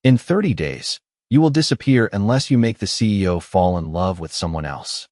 In 30 days, you will disappear unless you make the CEO fall in love with someone else.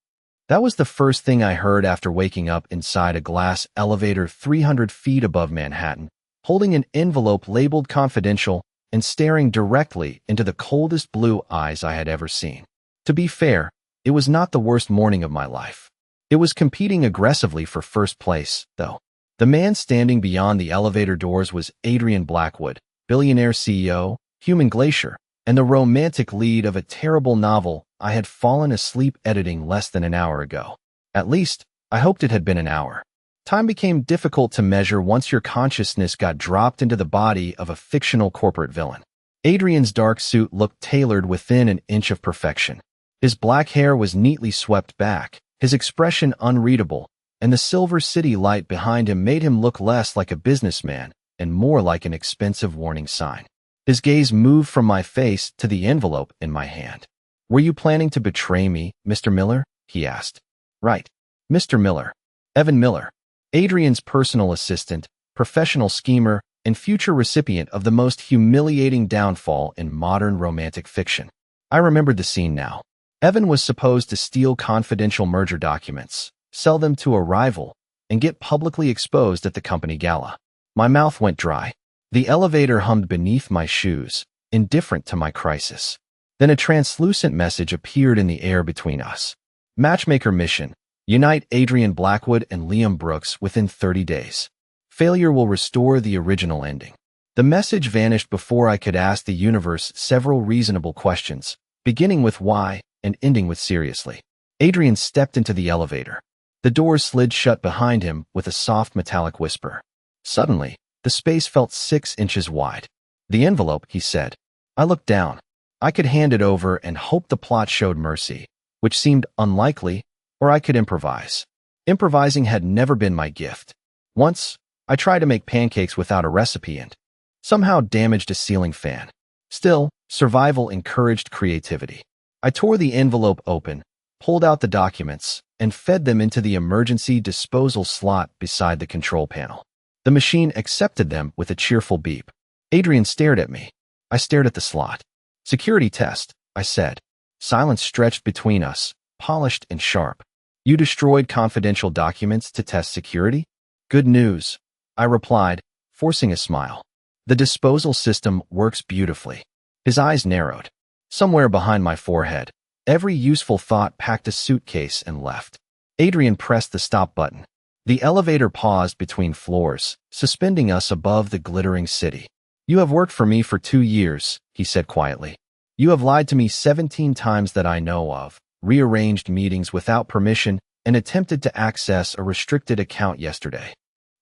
That was the first thing I heard after waking up inside a glass elevator 300 feet above Manhattan, holding an envelope labeled confidential and staring directly into the coldest blue eyes I had ever seen. To be fair, it was not the worst morning of my life. It was competing aggressively for first place, though. The man standing beyond the elevator doors was Adrian Blackwood, billionaire CEO, human glacier, and the romantic lead of a terrible novel I had fallen asleep editing less than an hour ago. At least, I hoped it had been an hour. Time became difficult to measure once your consciousness got dropped into the body of a fictional corporate villain. Adrian's dark suit looked tailored within an inch of perfection. His black hair was neatly swept back, his expression unreadable, and the silver city light behind him made him look less like a businessman and more like an expensive warning sign. His gaze moved from my face to the envelope in my hand. "Were you planning to betray me, Mr. Miller?" he asked. "Right. Mr. Miller. Evan Miller. Adrian's personal assistant, professional schemer, and future recipient of the most humiliating downfall in modern romantic fiction." I remembered the scene now. Evan was supposed to steal confidential merger documents, sell them to a rival, and get publicly exposed at the company gala. My mouth went dry. The elevator hummed beneath my shoes, indifferent to my crisis. Then a translucent message appeared in the air between us. Matchmaker mission. Unite Adrian Blackwood and Liam Brooks within 30 days. Failure will restore the original ending. The message vanished before I could ask the universe several reasonable questions, beginning with why and ending with seriously. Adrian stepped into the elevator. The doors slid shut behind him with a soft metallic whisper. Suddenly, the space felt 6 inches wide. "The envelope," he said. I looked down. I could hand it over and hope the plot showed mercy, which seemed unlikely, or I could improvise. Improvising had never been my gift. Once, I tried to make pancakes without a recipe and somehow damaged a ceiling fan. Still, survival encouraged creativity. I tore the envelope open, pulled out the documents, and fed them into the emergency disposal slot beside the control panel. The machine accepted them with a cheerful beep. Adrian stared at me. I stared at the slot. "Security test," I said. Silence stretched between us, polished and sharp. "You destroyed confidential documents to test security?" "Good news," I replied, forcing a smile. "The disposal system works beautifully." His eyes narrowed. Somewhere behind my forehead, every useful thought packed a suitcase and left. Adrian pressed the stop button. The elevator paused between floors, suspending us above the glittering city. "You have worked for me for 2 years," he said quietly. "You have lied to me 17 times that I know of, rearranged meetings without permission, and attempted to access a restricted account yesterday."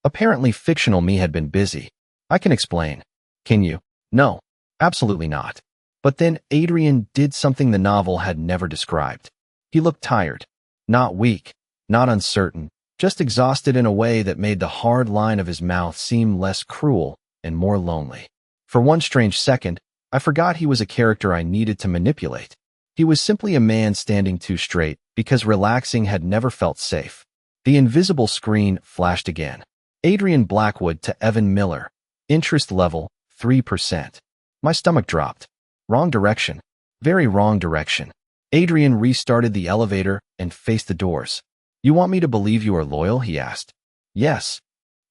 Apparently fictional me had been busy. "I can explain." "Can you?" "No, absolutely not." But then Adrian did something the novel had never described. He looked tired. Not weak, not uncertain, just exhausted in a way that made the hard line of his mouth seem less cruel and more lonely. For one strange second, I forgot he was a character I needed to manipulate. He was simply a man standing too straight because relaxing had never felt safe. The invisible screen flashed again. Adrian Blackwood to Evan Miller. Interest level, 3%. My stomach dropped. Wrong direction. Very wrong direction. Adrian restarted the elevator and faced the doors. "You want me to believe you are loyal?" he asked. "Yes."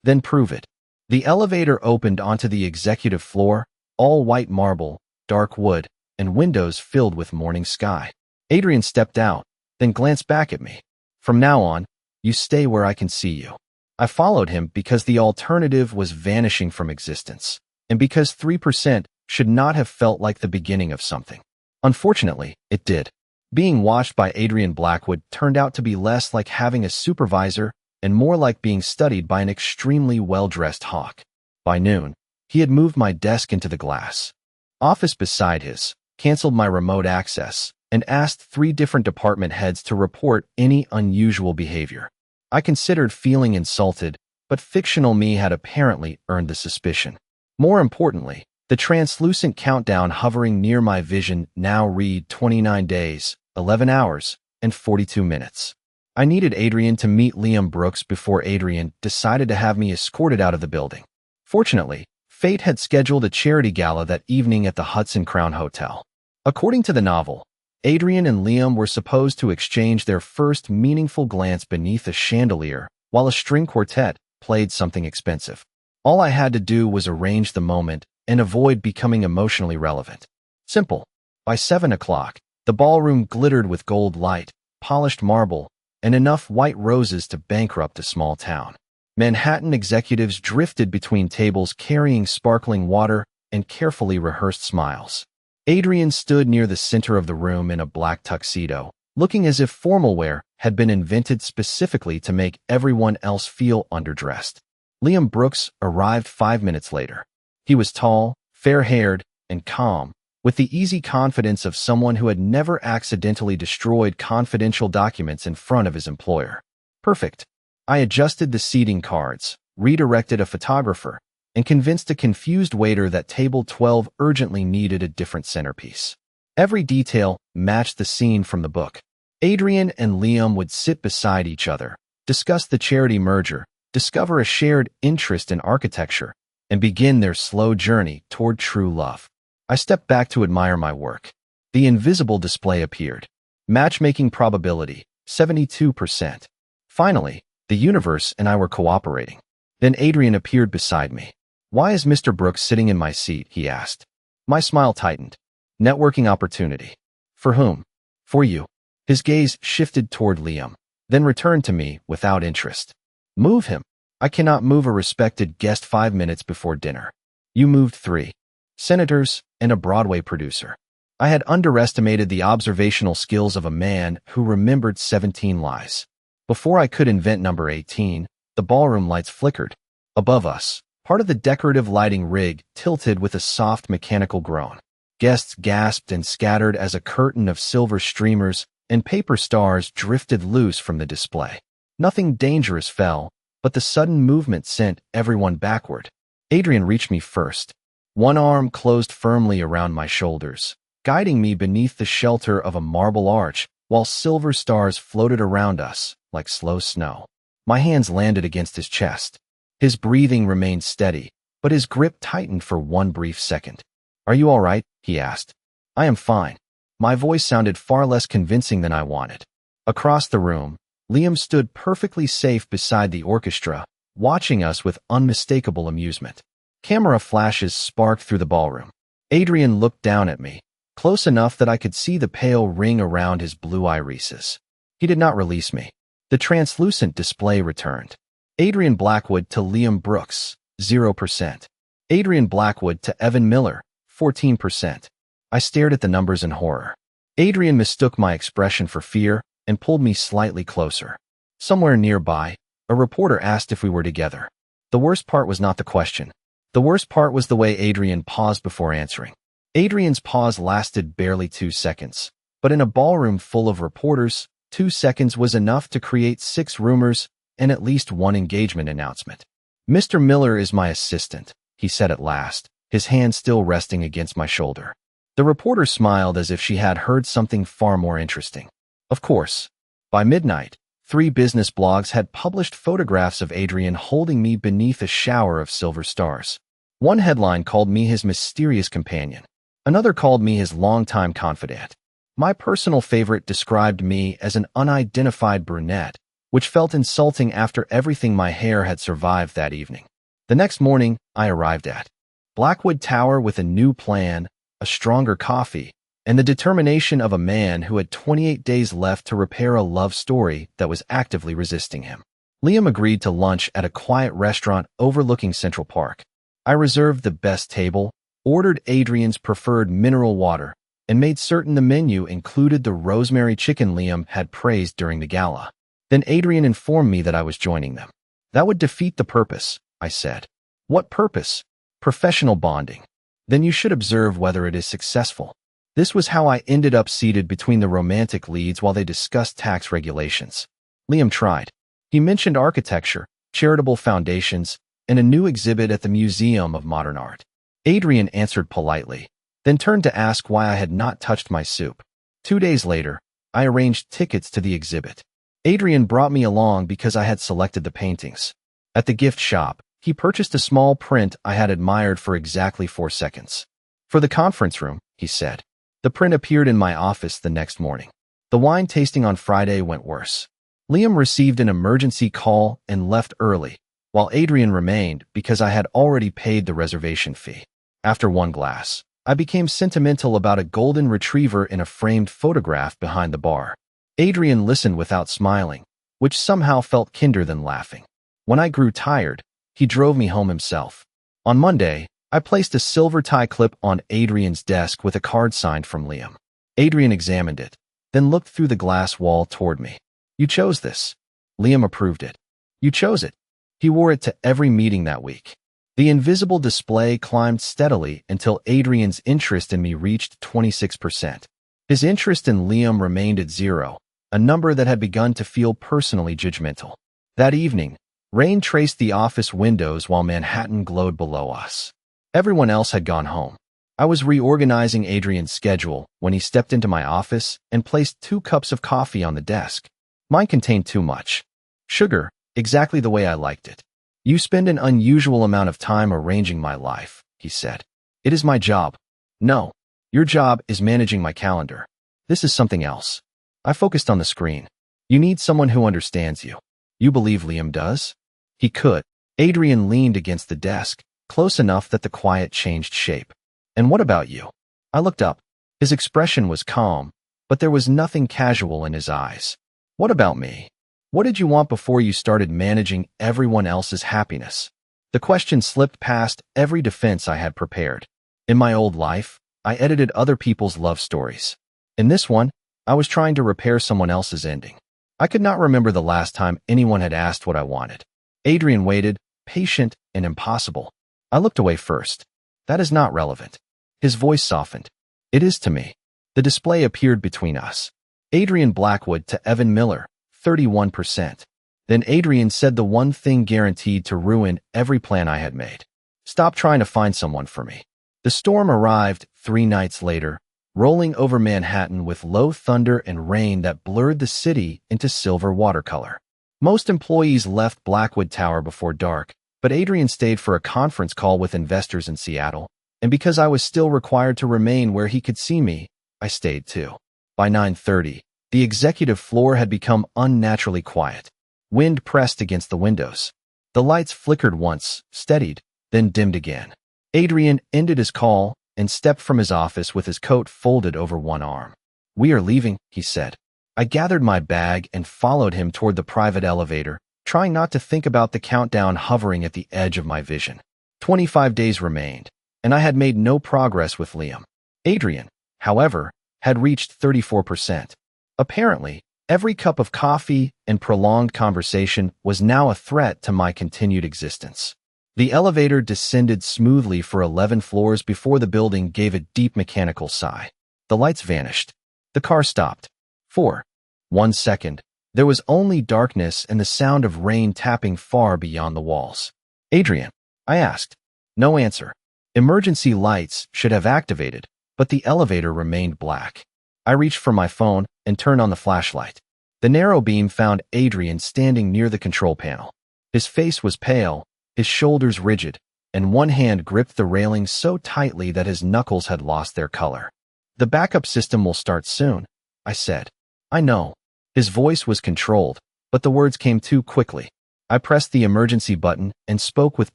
"Then prove it." The elevator opened onto the executive floor, all white marble, dark wood, and windows filled with morning sky. Adrian stepped out, then glanced back at me. "From now on, you stay where I can see you." I followed him because the alternative was vanishing from existence, and because 3% should not have felt like the beginning of something. Unfortunately, it did. Being watched by Adrian Blackwood turned out to be less like having a supervisor and more like being studied by an extremely well-dressed hawk. By noon, he had moved my desk into the glass office beside his, canceled my remote access, and asked 3 different department heads to report any unusual behavior. I considered feeling insulted, but fictional me had apparently earned the suspicion. More importantly, the translucent countdown hovering near my vision now read 29 days, 11 hours, and 42 minutes. I needed Adrian to meet Liam Brooks before Adrian decided to have me escorted out of the building. Fortunately, Fate had scheduled a charity gala that evening at the Hudson Crown Hotel. According to the novel, Adrian and Liam were supposed to exchange their first meaningful glance beneath a chandelier while a string quartet played something expensive. All I had to do was arrange the moment and avoid becoming emotionally relevant. Simple. By 7 o'clock, the ballroom glittered with gold light, polished marble, and enough white roses to bankrupt a small town. Manhattan executives drifted between tables carrying sparkling water and carefully rehearsed smiles. Adrian stood near the center of the room in a black tuxedo, looking as if formal wear had been invented specifically to make everyone else feel underdressed. Liam Brooks arrived 5 minutes later. He was tall, fair-haired, and calm, with the easy confidence of someone who had never accidentally destroyed confidential documents in front of his employer. Perfect. I adjusted the seating cards, redirected a photographer, and convinced a confused waiter that table 12 urgently needed a different centerpiece. Every detail matched the scene from the book. Adrian and Liam would sit beside each other, discuss the charity merger, discover a shared interest in architecture, and begin their slow journey toward true love. I stepped back to admire my work. The invisible display appeared. Matchmaking probability, 72%. Finally, the universe and I were cooperating. Then Adrian appeared beside me. "Why is Mr. Brooks sitting in my seat?" he asked. My smile tightened. "Networking opportunity." "For whom?" "For you." His gaze shifted toward Liam, then returned to me without interest. "Move him." "I cannot move a respected guest 5 minutes before dinner." "You moved 3 senators and a Broadway producer." I had underestimated the observational skills of a man who remembered 17 lies. Before I could invent number 18, the ballroom lights flickered. Above us, part of the decorative lighting rig tilted with a soft mechanical groan. Guests gasped and scattered as a curtain of silver streamers and paper stars drifted loose from the display. Nothing dangerous fell, but the sudden movement sent everyone backward. Adrian reached me first. One arm closed firmly around my shoulders, guiding me beneath the shelter of a marble arch, while silver stars floated around us like slow snow. My hands landed against his chest. His breathing remained steady, but his grip tightened for one brief second. "Are you all right?" he asked. "I am fine." My voice sounded far less convincing than I wanted. Across the room, Liam stood perfectly safe beside the orchestra, watching us with unmistakable amusement. Camera flashes sparked through the ballroom. Adrian looked down at me, close enough that I could see the pale ring around his blue irises. He did not release me. The translucent display returned. Adrian Blackwood to Liam Brooks, 0%. Adrian Blackwood to Evan Miller, 14%. I stared at the numbers in horror. Adrian mistook my expression for fear and pulled me slightly closer. Somewhere nearby, a reporter asked if we were together. The worst part was not the question. The worst part was the way Adrian paused before answering. Adrian's pause lasted barely 2 seconds, but in a ballroom full of reporters, 2 seconds was enough to create 6 rumors and at least 1 engagement announcement. "Mr. Miller is my assistant," he said at last, his hand still resting against my shoulder. The reporter smiled as if she had heard something far more interesting. Of course. By midnight, 3 business blogs had published photographs of Adrian holding me beneath a shower of silver stars. One headline called me his mysterious companion. Another called me his longtime confidant. My personal favorite described me as an unidentified brunette, which felt insulting after everything my hair had survived that evening. The next morning, I arrived at Blackwood Tower with a new plan, a stronger coffee, and the determination of a man who had 28 days left to repair a love story that was actively resisting him. Liam agreed to lunch at a quiet restaurant overlooking Central Park. I reserved the best table, ordered Adrian's preferred mineral water, and made certain the menu included the rosemary chicken Liam had praised during the gala. Then Adrian informed me that I was joining them. "That would defeat the purpose," I said. "What purpose?" "Professional bonding." "Then you should observe whether it is successful." This was how I ended up seated between the romantic leads while they discussed tax regulations. Liam tried. He mentioned architecture, charitable foundations, and a new exhibit at the Museum of Modern Art. Adrian answered politely, then turned to ask why I had not touched my soup. 2 days later, I arranged tickets to the exhibit. Adrian brought me along because I had selected the paintings. At the gift shop, He purchased a small print I had admired for exactly 4 seconds. For the conference room, he said. The print appeared in my office the next morning. The wine tasting on Friday went worse. Liam received an emergency call and left early, while Adrian remained because I had already paid the reservation fee. After one glass, I became sentimental about a golden retriever in a framed photograph behind the bar. Adrian listened without smiling, which somehow felt kinder than laughing. When I grew tired, he drove me home himself. On Monday, I placed a silver tie clip on Adrian's desk with a card signed from Liam. Adrian examined it, then looked through the glass wall toward me. You chose this. Liam approved it. You chose it. He wore it to every meeting that week. The invisible display climbed steadily until Adrian's interest in me reached 26%. His interest in Liam remained at 0, a number that had begun to feel personally judgmental. That evening, rain traced the office windows while Manhattan glowed below us. Everyone else had gone home. I was reorganizing Adrian's schedule when he stepped into my office and placed 2 cups of coffee on the desk. Mine contained too much sugar, exactly the way I liked it. You spend an unusual amount of time arranging my life, he said. It is my job. No, your job is managing my calendar. This is something else. I focused on the screen. You need someone who understands you. You believe Liam does? He could. Adrian leaned against the desk, close enough that the quiet changed shape. And what about you? I looked up. His expression was calm, but there was nothing casual in his eyes. What about me? What did you want before you started managing everyone else's happiness? The question slipped past every defense I had prepared. In my old life, I edited other people's love stories. In this one, I was trying to repair someone else's ending. I could not remember the last time anyone had asked what I wanted. Adrian waited, patient and impossible. I looked away first. That is not relevant. His voice softened. It is to me. The display appeared between us. Adrian Blackwood to Evan Miller, 31%. Then Adrian said the one thing guaranteed to ruin every plan I had made. Stop trying to find someone for me. The storm arrived 3 nights later, rolling over Manhattan with low thunder and rain that blurred the city into silver watercolor. Most employees left Blackwood Tower before dark, but Adrian stayed for a conference call with investors in Seattle, and because I was still required to remain where he could see me, I stayed too. By 9:30, the executive floor had become unnaturally quiet. Wind pressed against the windows. The lights flickered once, steadied, then dimmed again. Adrian ended his call and stepped from his office with his coat folded over one arm. We are leaving, he said. I gathered my bag and followed him toward the private elevator, trying not to think about the countdown hovering at the edge of my vision. 25 days remained, and I had made no progress with Liam. Adrian, however, had reached 34%. Apparently, every cup of coffee and prolonged conversation was now a threat to my continued existence. The elevator descended smoothly for 11 floors before the building gave a deep mechanical sigh. The lights vanished. The car stopped. For 1 second, there was only darkness and the sound of rain tapping far beyond the walls. Adrian, I asked. No answer. Emergency lights should have activated, but the elevator remained black. I reached for my phone and turned on the flashlight. The narrow beam found Adrian standing near the control panel. His face was pale, his shoulders rigid, and one hand gripped the railing so tightly that his knuckles had lost their color. The backup system will start soon, I said. I know. His voice was controlled, but the words came too quickly. I pressed the emergency button and spoke with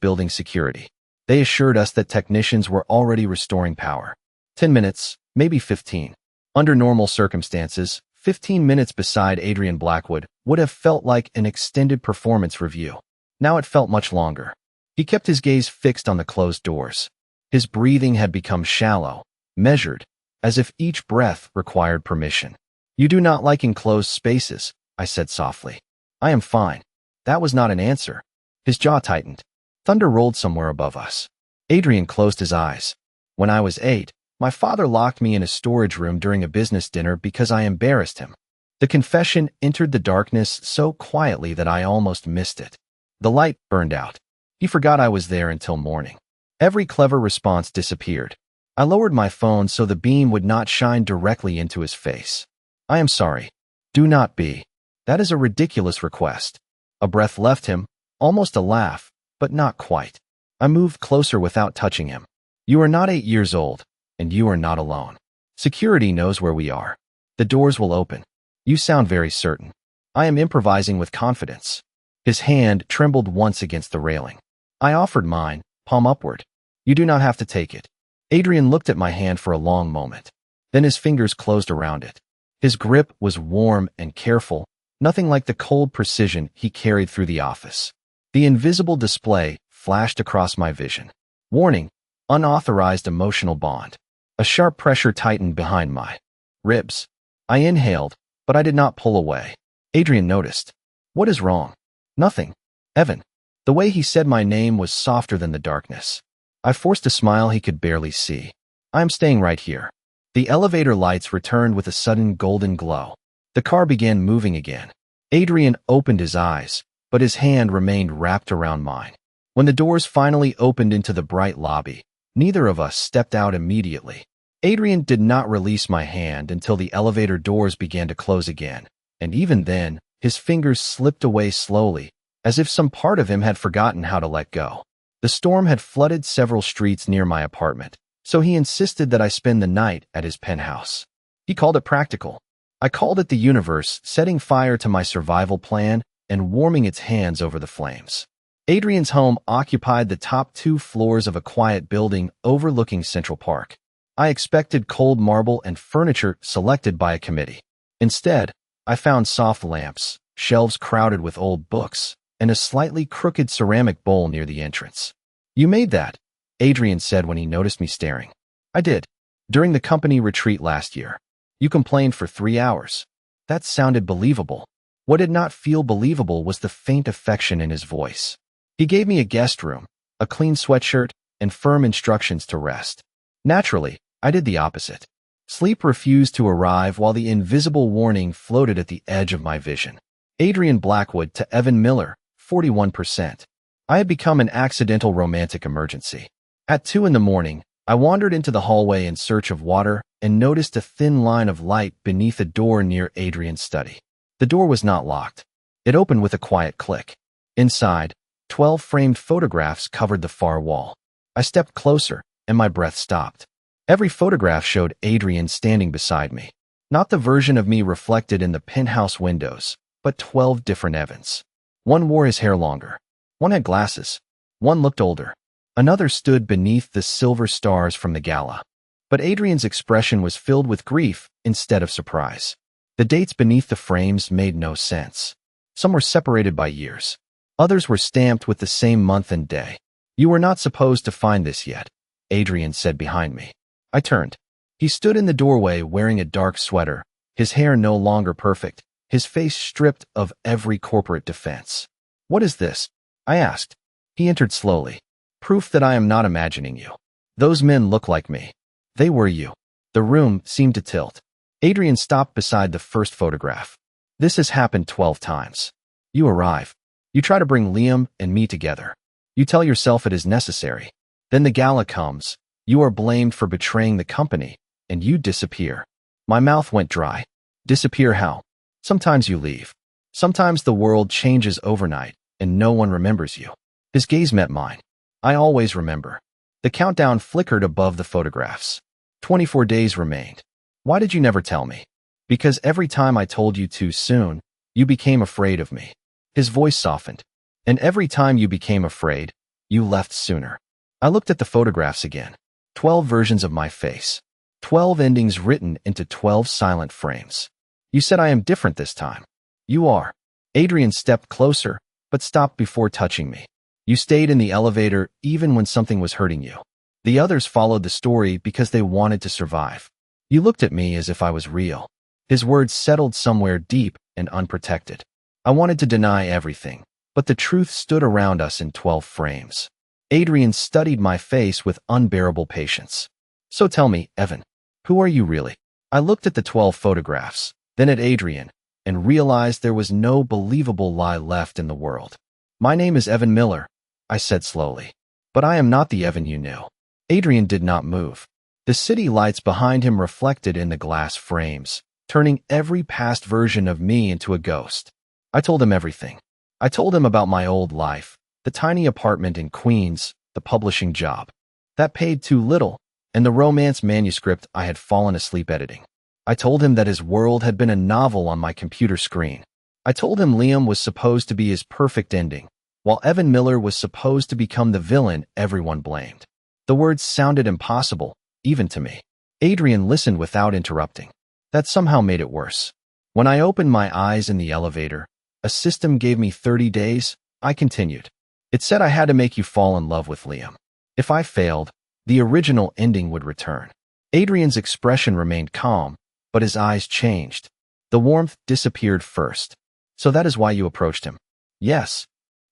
building security. They assured us that technicians were already restoring power. 10 minutes, maybe 15. Under normal circumstances, 15 minutes beside Adrian Blackwood would have felt like an extended performance review. Now it felt much longer. He kept his gaze fixed on the closed doors. His breathing had become shallow, measured, as if each breath required permission. You do not like enclosed spaces, I said softly. I am fine. That was not an answer. His jaw tightened. Thunder rolled somewhere above us. Adrian closed his eyes. When I was 8, my father locked me in a storage room during a business dinner because I embarrassed him. The confession entered the darkness so quietly that I almost missed it. The light burned out. He forgot I was there until morning. Every clever response disappeared. I lowered my phone so the beam would not shine directly into his face. I am sorry. Do not be. That is a ridiculous request. A breath left him, almost a laugh, but not quite. I moved closer without touching him. You are not 8 years old, and you are not alone. Security knows where we are. The doors will open. You sound very certain. I am improvising with confidence. His hand trembled once against the railing. I offered mine, palm upward. You do not have to take it. Adrian looked at my hand for a long moment. Then his fingers closed around it. His grip was warm and careful, nothing like the cold precision he carried through the office. The invisible display flashed across my vision. Warning, unauthorized emotional bond. A sharp pressure tightened behind my ribs. I inhaled, but I did not pull away. Adrian noticed. What is wrong? Nothing. Evan. The way he said my name was softer than the darkness. I forced a smile he could barely see. I am staying right here. The elevator lights returned with a sudden golden glow. The car began moving again. Adrian opened his eyes, but his hand remained wrapped around mine. When the doors finally opened into the bright lobby, neither of us stepped out immediately. Adrian did not release my hand until the elevator doors began to close again, and even then, his fingers slipped away slowly, as if some part of him had forgotten how to let go. The storm had flooded several streets near my apartment, so he insisted that I spend the night at his penthouse. He called it practical. I called it the universe setting fire to my survival plan and warming its hands over the flames. Adrian's home occupied the top 2 floors of a quiet building overlooking Central Park. I expected cold marble and furniture selected by a committee. Instead, I found soft lamps, shelves crowded with old books, and a slightly crooked ceramic bowl near the entrance. You made that, Adrian said when he noticed me staring. I did. During the company retreat last year. You complained for 3 hours. That sounded believable. What did not feel believable was the faint affection in his voice. He gave me a guest room, a clean sweatshirt, and firm instructions to rest. Naturally, I did the opposite. Sleep refused to arrive while the invisible warning floated at the edge of my vision. Adrian Blackwood to Evan Miller, 41%. I had become an accidental romantic emergency. At 2 in the morning, I wandered into the hallway in search of water and noticed a thin line of light beneath a door near Adrian's study. The door was not locked. It opened with a quiet click. Inside, 12 framed photographs covered the far wall. I stepped closer, and my breath stopped. Every photograph showed Adrian standing beside me. Not the version of me reflected in the penthouse windows, but 12 different Evans. One wore his hair longer. One had glasses. One looked older. Another stood beneath the silver stars from the gala. But Adrian's expression was filled with grief instead of surprise. The dates beneath the frames made no sense. Some were separated by years. Others were stamped with the same month and day. You were not supposed to find this yet, Adrian said behind me. I turned. He stood in the doorway wearing a dark sweater, his hair no longer perfect, his face stripped of every corporate defense. What is this? I asked. He entered slowly. Proof that I am not imagining you. Those men look like me. They were you. The room seemed to tilt. Adrian stopped beside the first photograph. This has happened 12 times. You arrive. You try to bring Liam and me together. You tell yourself it is necessary. Then the gala comes. You are blamed for betraying the company, and you disappear. My mouth went dry. Disappear how? Sometimes you leave. Sometimes the world changes overnight, and no one remembers you. His gaze met mine. I always remember. The countdown flickered above the photographs. 24 days remained. Why did you never tell me? Because every time I told you too soon, you became afraid of me. His voice softened. And every time you became afraid, you left sooner. I looked at the photographs again. 12 versions of my face. 12 endings written into 12 silent frames. You said I am different this time. You are. Adrian stepped closer, but stopped before touching me. You stayed in the elevator even when something was hurting you. The others followed the story because they wanted to survive. You looked at me as if I was real. His words settled somewhere deep and unprotected. I wanted to deny everything, but the truth stood around us in 12 frames. Adrian studied my face with unbearable patience. So tell me, Evan, who are you really? I looked at the 12 photographs, then at Adrian, and realized there was no believable lie left in the world. My name is Evan Miller, I said slowly. But I am not the Evan you knew. Adrian did not move. The city lights behind him reflected in the glass frames, turning every past version of me into a ghost. I told him everything. I told him about my old life, the tiny apartment in Queens, the publishing job. That paid too little, and the romance manuscript I had fallen asleep editing. I told him that his world had been a novel on my computer screen. I told him Liam was supposed to be his perfect ending, while Evan Miller was supposed to become the villain everyone blamed. The words sounded impossible, even to me. Adrian listened without interrupting. That somehow made it worse. When I opened my eyes in the elevator, a system gave me 30 days, I continued. It said I had to make you fall in love with Liam. If I failed, the original ending would return. Adrian's expression remained calm, but his eyes changed. The warmth disappeared first. So that is why you approached him? Yes.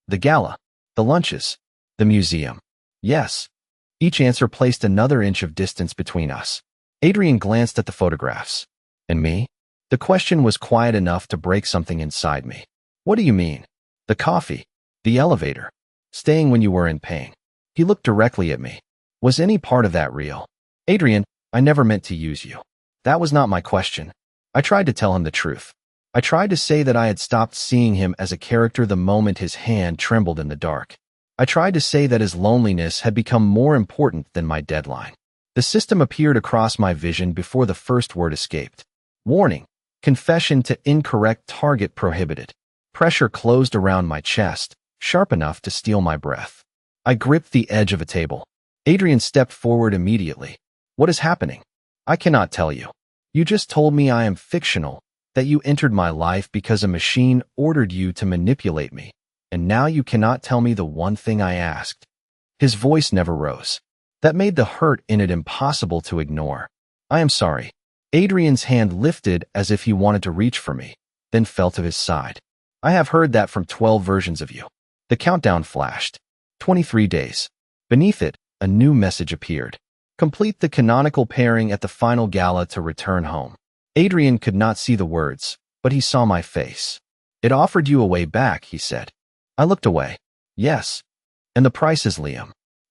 The gala, the lunches, the museum. Yes. Each answer placed another inch of distance between us. Adrian glanced at the photographs. And me? The question was quiet enough to break something inside me. What do you mean? The coffee, the elevator, staying when you were in pain. He looked directly at me. Was any part of that real? Adrian, I never meant to use you. That was not my question. I tried to tell him the truth. I tried to say that I had stopped seeing him as a character the moment his hand trembled in the dark. I tried to say that his loneliness had become more important than my deadline. The system appeared across my vision before the first word escaped. Warning. Confession to incorrect target prohibited. Pressure closed around my chest, sharp enough to steal my breath. I gripped the edge of a table. Adrian stepped forward immediately. What is happening? I cannot tell you. You just told me I am fictional, that you entered my life because a machine ordered you to manipulate me, and now you cannot tell me the one thing I asked. His voice never rose. That made the hurt in it impossible to ignore. I am sorry. Adrian's hand lifted as if he wanted to reach for me, then fell to his side. I have heard that from 12 versions of you. The countdown flashed. 23 days. Beneath it, a new message appeared. Complete the canonical pairing at the final gala to return home. Adrian could not see the words, but he saw my face. It offered you a way back, he said. I looked away. Yes. And the price is Liam.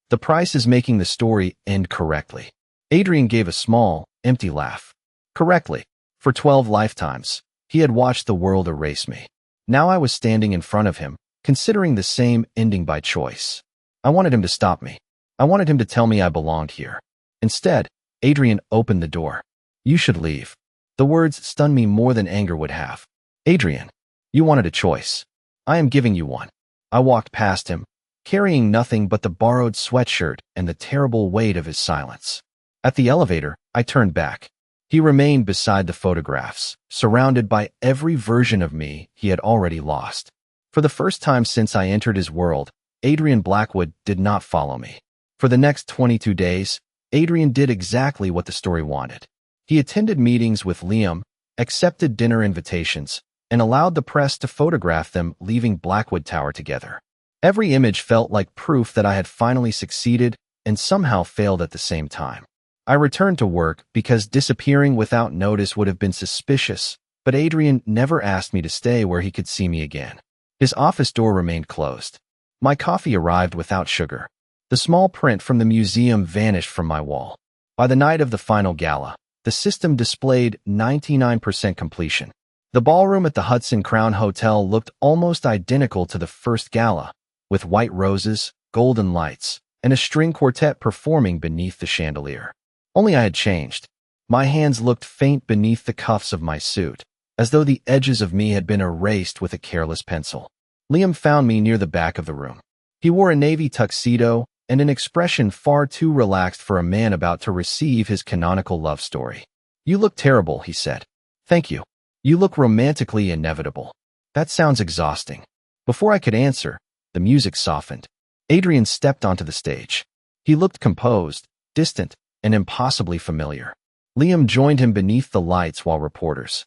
The price is making the story end correctly. Adrian gave a small, empty laugh. Correctly. For 12 lifetimes, he had watched the world erase me. Now I was standing in front of him, considering the same ending by choice. I wanted him to stop me. I wanted him to tell me I belonged here. Instead, Adrian opened the door. You should leave. The words stunned me more than anger would have. Adrian, you wanted a choice. I am giving you one. I walked past him, carrying nothing but the borrowed sweatshirt and the terrible weight of his silence. At the elevator, I turned back. He remained beside the photographs, surrounded by every version of me he had already lost. For the first time since I entered his world, Adrian Blackwood did not follow me. For the next 22 days, Adrian did exactly what the story wanted. He attended meetings with Liam, accepted dinner invitations, and allowed the press to photograph them leaving Blackwood Tower together. Every image felt like proof that I had finally succeeded and somehow failed at the same time. I returned to work because disappearing without notice would have been suspicious, but Adrian never asked me to stay where he could see me again. His office door remained closed. My coffee arrived without sugar. The small print from the museum vanished from my wall. By the night of the final gala, the system displayed 99% completion. The ballroom at the Hudson Crown Hotel looked almost identical to the first gala, with white roses, golden lights, and a string quartet performing beneath the chandelier. Only I had changed. My hands looked faint beneath the cuffs of my suit, as though the edges of me had been erased with a careless pencil. Liam found me near the back of the room. He wore a navy tuxedo and an expression far too relaxed for a man about to receive his canonical love story. You look terrible, he said. Thank you. You look romantically inevitable. That sounds exhausting. Before I could answer, the music softened. Adrian stepped onto the stage. He looked composed, distant, and impossibly familiar. Liam joined him beneath the lights while reporters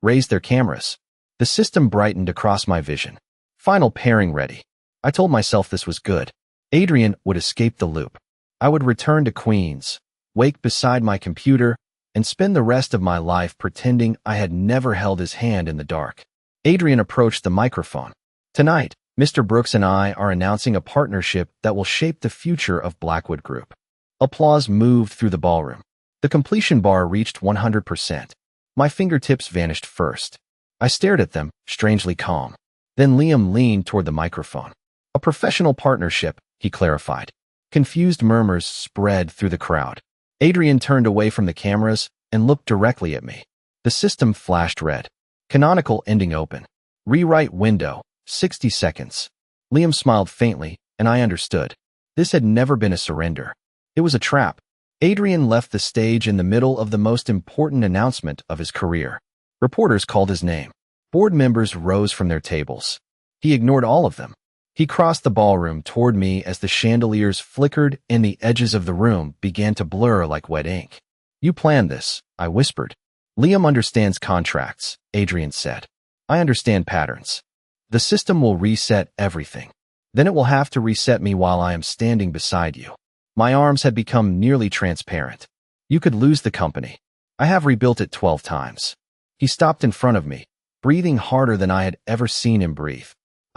raised their cameras. The system brightened across my vision. Final pairing ready. I told myself this was good. Adrian would escape the loop. I would return to Queens, wake beside my computer, and spend the rest of my life pretending I had never held his hand in the dark. Adrian approached the microphone. Tonight, Mr. Brooks and I are announcing a partnership that will shape the future of Blackwood Group. Applause moved through the ballroom. The completion bar reached 100%. My fingertips vanished first. I stared at them, strangely calm. Then Liam leaned toward the microphone. A professional partnership, he clarified. Confused murmurs spread through the crowd. Adrian turned away from the cameras and looked directly at me. The system flashed red. Canonical ending open. Rewrite window, 60 seconds. Liam smiled faintly, and I understood. This had never been a surrender. It was a trap. Adrian left the stage in the middle of the most important announcement of his career. Reporters called his name. Board members rose from their tables. He ignored all of them. He crossed the ballroom toward me as the chandeliers flickered and the edges of the room began to blur like wet ink. You planned this, I whispered. Liam understands contracts, Adrian said. I understand patterns. The system will reset everything. Then it will have to reset me while I am standing beside you. My arms had become nearly transparent. You could lose the company. I have rebuilt it 12 times. He stopped in front of me, breathing harder than I had ever seen him breathe.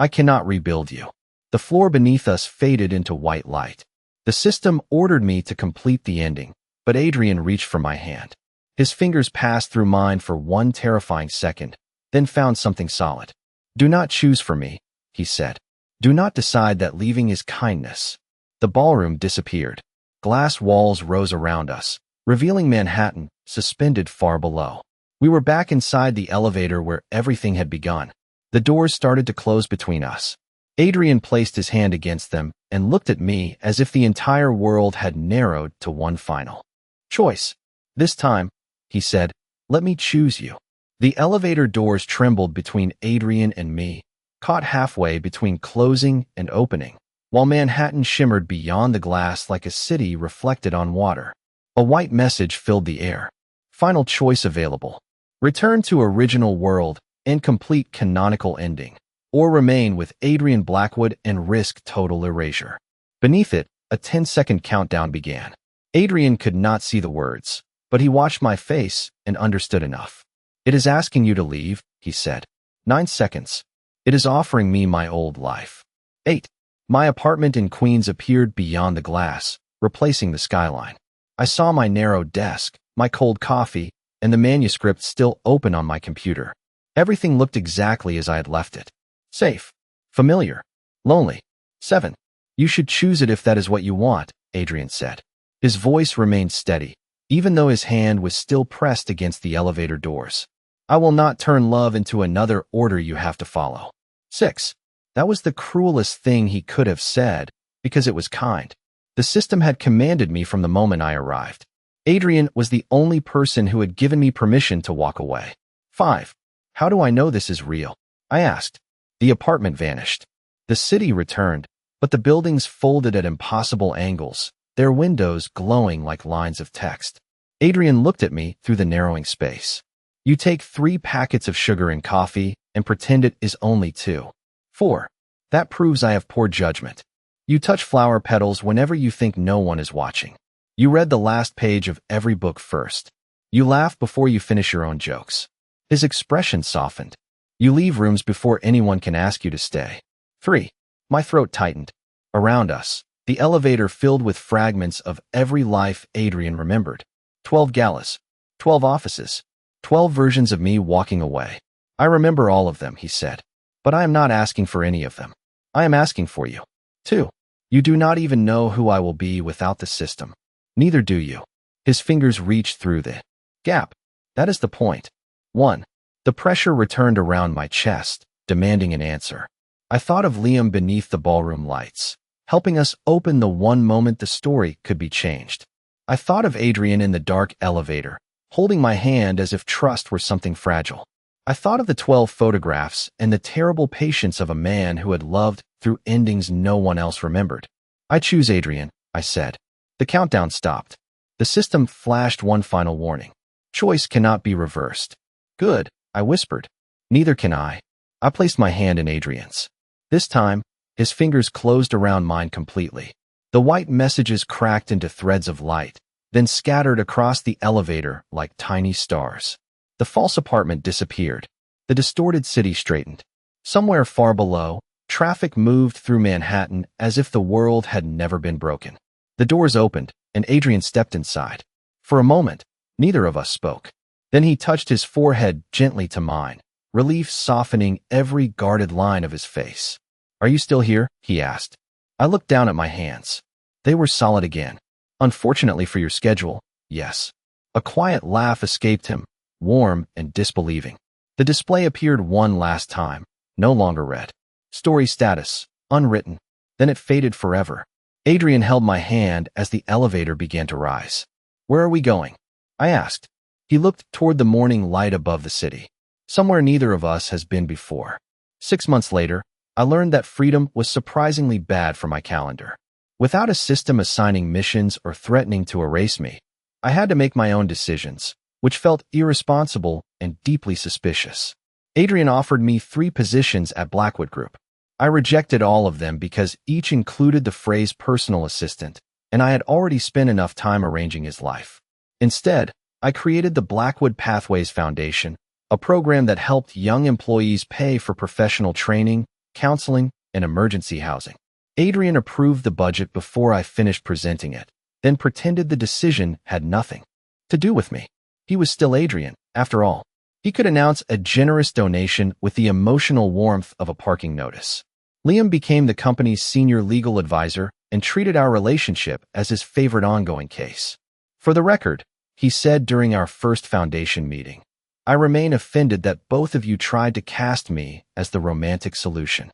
I cannot rebuild you. The floor beneath us faded into white light. The system ordered me to complete the ending, but Adrian reached for my hand. His fingers passed through mine for one terrifying second, then found something solid. Do not choose for me, he said. Do not decide that leaving is kindness. The ballroom disappeared. Glass walls rose around us, revealing Manhattan suspended far below. We were back inside the elevator where everything had begun. The doors started to close between us. Adrian placed his hand against them and looked at me as if the entire world had narrowed to one final choice. This time, he said, let me choose you. The elevator doors trembled between Adrian and me, caught halfway between closing and opening, while Manhattan shimmered beyond the glass like a city reflected on water. A white message filled the air. Final choice available. Return to original world and complete canonical ending, or remain with Adrian Blackwood and risk total erasure. Beneath it, a 10-second countdown began. Adrian could not see the words, but he watched my face and understood enough. It is asking you to leave, he said. 9 seconds. It is offering me my old life. 8. My apartment in Queens appeared beyond the glass, replacing the skyline. I saw my narrow desk, my cold coffee, and the manuscript still open on my computer. Everything looked exactly as I had left it. Safe. Familiar. Lonely. 7. You should choose it if that is what you want, Adrian said. His voice remained steady, even though his hand was still pressed against the elevator doors. I will not turn love into another order you have to follow. 6. That was the cruelest thing he could have said, because it was kind. The system had commanded me from the moment I arrived. Adrian was the only person who had given me permission to walk away. 5. How do I know this is real? I asked. The apartment vanished. The city returned, but the buildings folded at impossible angles, their windows glowing like lines of text. Adrian looked at me through the narrowing space. You take 3 packets of sugar and coffee and pretend it is only 2. 4. That proves I have poor judgment. You touch flower petals whenever you think no one is watching. You read the last page of every book first. You laugh before you finish your own jokes. His expression softened. You leave rooms before anyone can ask you to stay. 3. My throat tightened. Around us, the elevator filled with fragments of every life Adrian remembered. 12 galas. 12 offices. 12 versions of me walking away. I remember all of them, he said. But I am not asking for any of them. I am asking for you. 2. You do not even know who I will be without the system. Neither do you. His fingers reached through the gap. That is the point. 1. The pressure returned around my chest, demanding an answer. I thought of Liam beneath the ballroom lights, helping us open the one moment the story could be changed. I thought of Adrian in the dark elevator, holding my hand as if trust were something fragile. I thought of the 12 photographs and the terrible patience of a man who had loved through endings no one else remembered. I choose Adrian, I said. The countdown stopped. The system flashed one final warning. Choice cannot be reversed. Good, I whispered. Neither can I. I placed my hand in Adrian's. This time, his fingers closed around mine completely. The white messages cracked into threads of light, then scattered across the elevator like tiny stars. The false apartment disappeared. The distorted city straightened. Somewhere far below, traffic moved through Manhattan as if the world had never been broken. The doors opened, and Adrian stepped inside. For a moment, neither of us spoke. Then he touched his forehead gently to mine, relief softening every guarded line of his face. "Are you still here?" he asked. I looked down at my hands. They were solid again. "Unfortunately for your schedule, yes." A quiet laugh escaped him, warm and disbelieving. The display appeared one last time, no longer read. Story status, unwritten. Then it faded forever. Adrian held my hand as the elevator began to rise. "Where are we going?" I asked. He looked toward the morning light above the city. "Somewhere neither of us has been before." 6 months later, I learned that freedom was surprisingly bad for my calendar. Without a system assigning missions or threatening to erase me, I had to make my own decisions, which felt irresponsible and deeply suspicious. Adrian offered me 3 positions at Blackwood Group. I rejected all of them because each included the phrase personal assistant, and I had already spent enough time arranging his life. Instead, I created the Blackwood Pathways Foundation, a program that helped young employees pay for professional training, counseling, and emergency housing. Adrian approved the budget before I finished presenting it, then pretended the decision had nothing to do with me. He was still Adrian, after all. He could announce a generous donation with the emotional warmth of a parking notice. Liam became the company's senior legal advisor and treated our relationship as his favorite ongoing case. "For the record," he said during our first foundation meeting, "I remain offended that both of you tried to cast me as the romantic solution."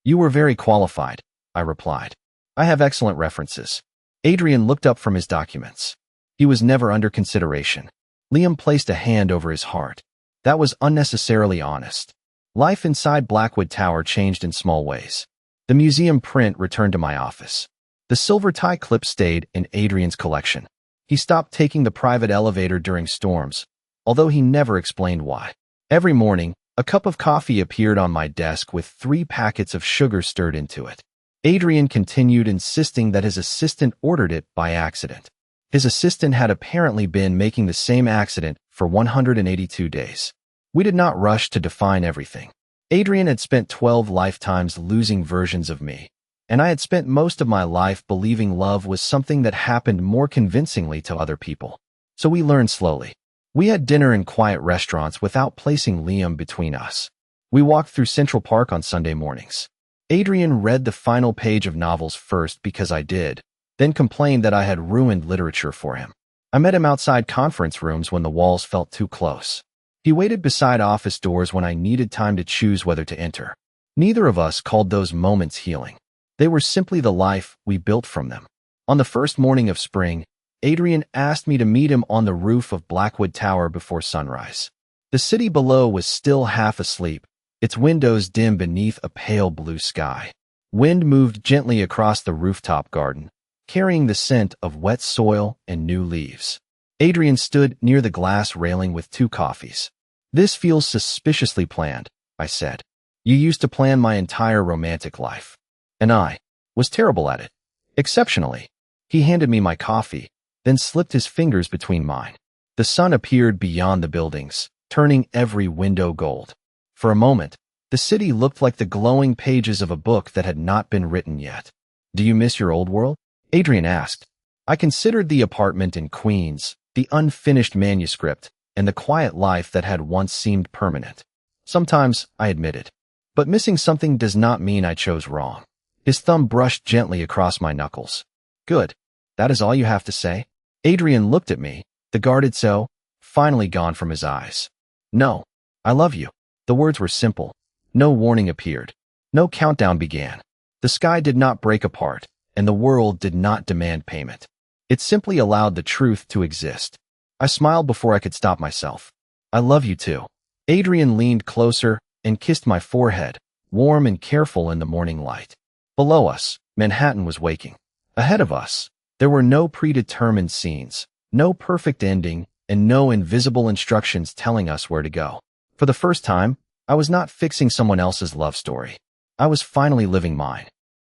"You were very qualified," I replied. "I have excellent references." Adrian looked up from his documents. He was never under consideration. Liam placed a hand over his heart. That was unnecessarily honest. Life inside Blackwood Tower changed in small ways. The museum print returned to my office. The silver tie clip stayed in Adrian's collection. He stopped taking the private elevator during storms, although he never explained why. Every morning, a cup of coffee appeared on my desk with 3 packets of sugar stirred into it. Adrian continued insisting that his assistant ordered it by accident. His assistant had apparently been making the same accident for 182 days. We did not rush to define everything. Adrian had spent 12 lifetimes losing versions of me, and I had spent most of my life believing love was something that happened more convincingly to other people. So we learned slowly. We had dinner in quiet restaurants without placing Liam between us. We walked through Central Park on Sunday mornings. Adrian read the final page of novels first because I did, then complained that I had ruined literature for him. I met him outside conference rooms when the walls felt too close. He waited beside office doors when I needed time to choose whether to enter. Neither of us called those moments healing. They were simply the life we built from them. On the first morning of spring, Adrian asked me to meet him on the roof of Blackwood Tower before sunrise. The city below was still half asleep, its windows dim beneath a pale blue sky. Wind moved gently across the rooftop garden, carrying the scent of wet soil and new leaves. Adrian stood near the glass railing with 2 coffees. "This feels suspiciously planned," I said. "You used to plan my entire romantic life." And I was terrible at it. Exceptionally. He handed me my coffee, then slipped his fingers between mine. The sun appeared beyond the buildings, turning every window gold. For a moment, the city looked like the glowing pages of a book that had not been written yet. "Do you miss your old world?" Adrian asked. I considered the apartment in Queens, the unfinished manuscript, and the quiet life that had once seemed permanent. "Sometimes," I admitted. "But missing something does not mean I chose wrong." His thumb brushed gently across my knuckles. "Good. That is all you have to say?" Adrian looked at me, the guarded so, finally gone from his eyes. "No. I love you." The words were simple. No warning appeared. No countdown began. The sky did not break apart, and the world did not demand payment. It simply allowed the truth to exist. I smiled before I could stop myself. "I love you too." Adrian leaned closer and kissed my forehead, warm and careful in the morning light. Below us, Manhattan was waking. Ahead of us, there were no predetermined scenes, no perfect ending, and no invisible instructions telling us where to go. For the first time, I was not fixing someone else's love story. I was finally living mine.